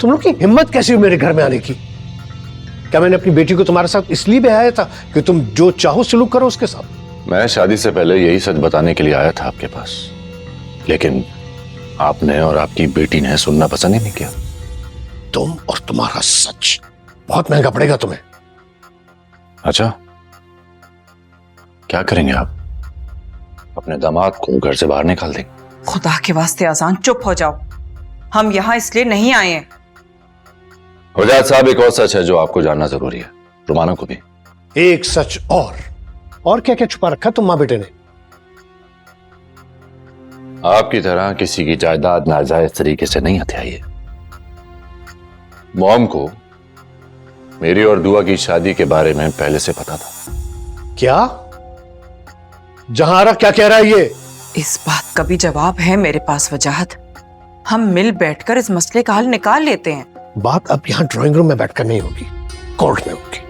तुम लोग की हिम्मत कैसी हुई मेरे घर में आने की? क्या मैंने अपनी बेटी को तुम्हारे साथ इसलिए ब्याया था कि तुम जो चाहो सलूक करो उसके साथ? मैं शादी से पहले यही सच बताने के लिए आया था आपके पास, लेकिन आपने और आपकी बेटी ने सुनना पसंद ही नहीं किया। तुम और तुम्हारा सच बहुत महंगा पड़ेगा तुम्हें। अच्छा, क्या करेंगे आप? अपने दामाद को घर से बाहर निकाल देंगे? खुदा के वास्ते अजान चुप हो जाओ, हम यहाँ इसलिए नहीं आए हैं। हुजात साहब, एक और सच है जो आपको जानना जरूरी है, रुमाना को भी। एक सच और क्या क्या छुपा रखा तुम मां बेटे ने? आपकी तरह किसी की जायदाद नाजायज तरीके से नहीं हथियाई है। मॉम को मेरी और दुआ की शादी के बारे में पहले से पता था। क्या? जहारा क्या कह रहा है ये? इस बात का भी जवाब है मेरे पास वजाहत। हम मिल बैठकर इस मसले का हल निकाल लेते हैं। बात अब यहां ड्राइंग रूम में बैठकर नहीं होगी, कोर्ट में होगी।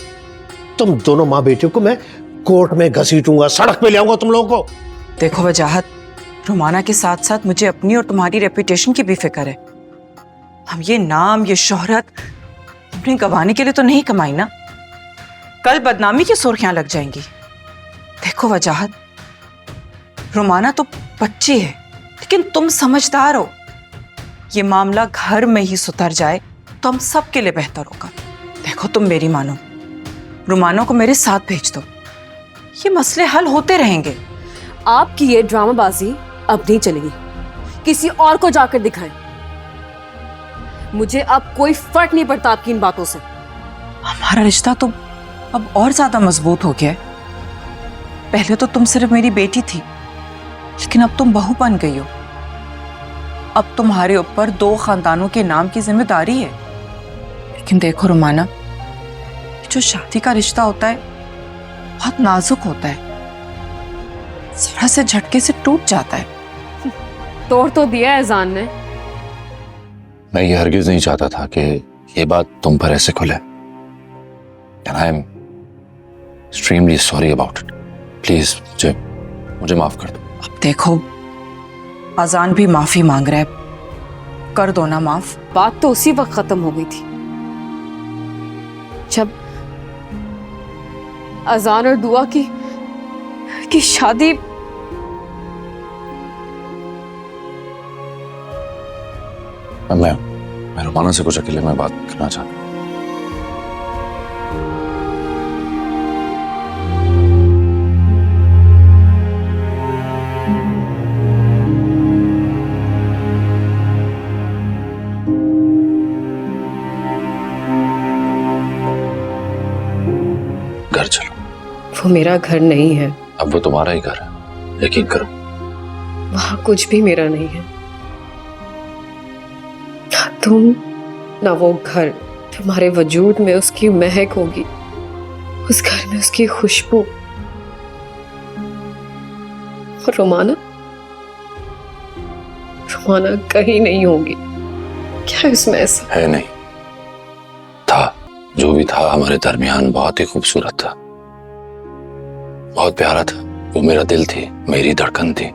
तुम दोनों मां बेटियों को मैं कोर्ट में घसीटूंगा, सड़क पे ले आऊंगा तुम लोगों को। देखो वजाहत, रुमाना के साथ साथ मुझे अपनी और तुम्हारी रेपुटेशन की भी फिक्र है। हम ये नाम, ये शोहरत अपने गंवाने के लिए तो नहीं कमाई ना, कल बदनामी की सुर्खियां लग जाएंगी। देखो वजाहत, रुमाना तो बच्ची है, लेकिन तुम समझदार हो। ये मामला घर में ही सुधर जाए तो हम सब के लिए बेहतर होगा। देखो तुम मेरी मानो, रुमाना को मेरे साथ भेज दो, ये मसले हल होते रहेंगे। आपकी ये ड्रामाबाजी अब नहीं चलेगी, किसी और को जाकर दिखाएं। मुझे अब कोई फर्क नहीं पड़ता आपकी इन बातों से। हमारा रिश्ता तो अब और ज्यादा मजबूत हो गया है। पहले तो तुम सिर्फ मेरी बेटी थी, लेकिन अब तुम बहू बन गई हो। अब तुम्हारे ऊपर 2 खानदानों के नाम की जिम्मेदारी है। लेकिन देखो रुमाना, जो शादी का रिश्ता होता है बहुत नाजुक होता है, जरा से झटके से टूट जाता है। तोड़ तो दिया है अजान ने। मैं ये हरगिज नहीं चाहता था कि ये बात तुम पर ऐसे खुले। And I am extremely sorry about it. Please मुझे माफ कर दो। अब देखो, अजान भी माफी मांग रहा है, कर दो ना माफ। बात तो उसी वक्त खत्म हो गई थी जब अजान और दुआ की शादी। मैं रुमाना से कुछ अकेले में बात करना चाहता हूँ। घर चलो। वो मेरा घर नहीं है। अब वो तुम्हारा ही घर है, यकीन करो। वहां कुछ भी मेरा नहीं है, ना तुम ना वो घर। तुम्हारे वजूद में उसकी महक होगी, उस घर में उसकी खुशबू। और रोमाना कहीं नहीं होगी। क्या इसमें ऐसा है? नहीं था, जो भी था हमारे दरमियान बहुत ही खूबसूरत था, बहुत प्यारा था। वो मेरा दिल थी, मेरी धड़कन थी,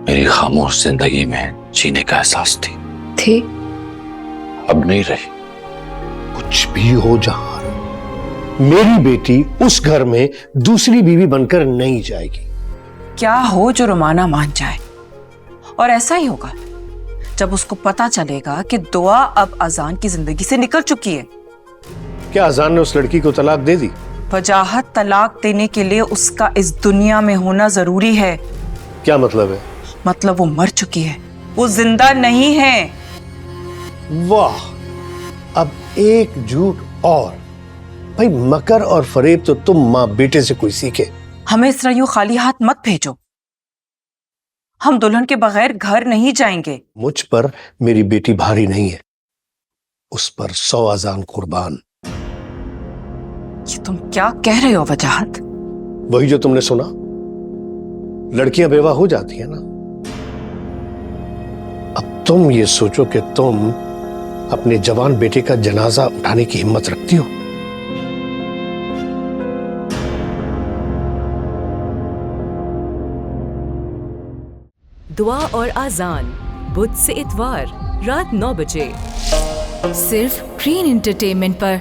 मेरी खामोश जिंदगी में जीने का एहसास थी। अब नहीं रही। कुछ भी हो जहां, मेरी बेटी उस घर में दूसरी बीवी बनकर नहीं जाएगी। क्या हो जो रुमाना मान जाए, और ऐसा ही होगा जब उसको पता चलेगा कि दुआ अब अजान की जिंदगी से निकल चुकी है। क्या अजान ने उस लड़की को तलाक दे दी? वजाहत, तलाक देने के लिए उसका इस दुनिया में होना जरूरी है। क्या मतलब है? मतलब वो मर चुकी है, वो जिंदा नहीं है। वाह, अब एक झूठ और। भाई मकर और फरेब तो तुम माँ बेटे से कोई सीखे। हमें इस तरह यूं खाली हाथ मत भेजो। हम दुल्हन के बगैर घर नहीं जाएंगे। मुझ पर मेरी बेटी भारी नहीं है, उस पर 100 अजान कुर्बान। ये तुम क्या कह रहे हो वजाहत? वही जो तुमने सुना, लड़कियां बेवा हो जाती है ना। अब तुम ये सोचो कि तुम अपने जवान बेटे का जनाजा उठाने की हिम्मत रखती हो? दुआ और आजान, बुध से इतवार रात 9 बजे। सिर्फ ग्रीन एंटरटेनमेंट पर।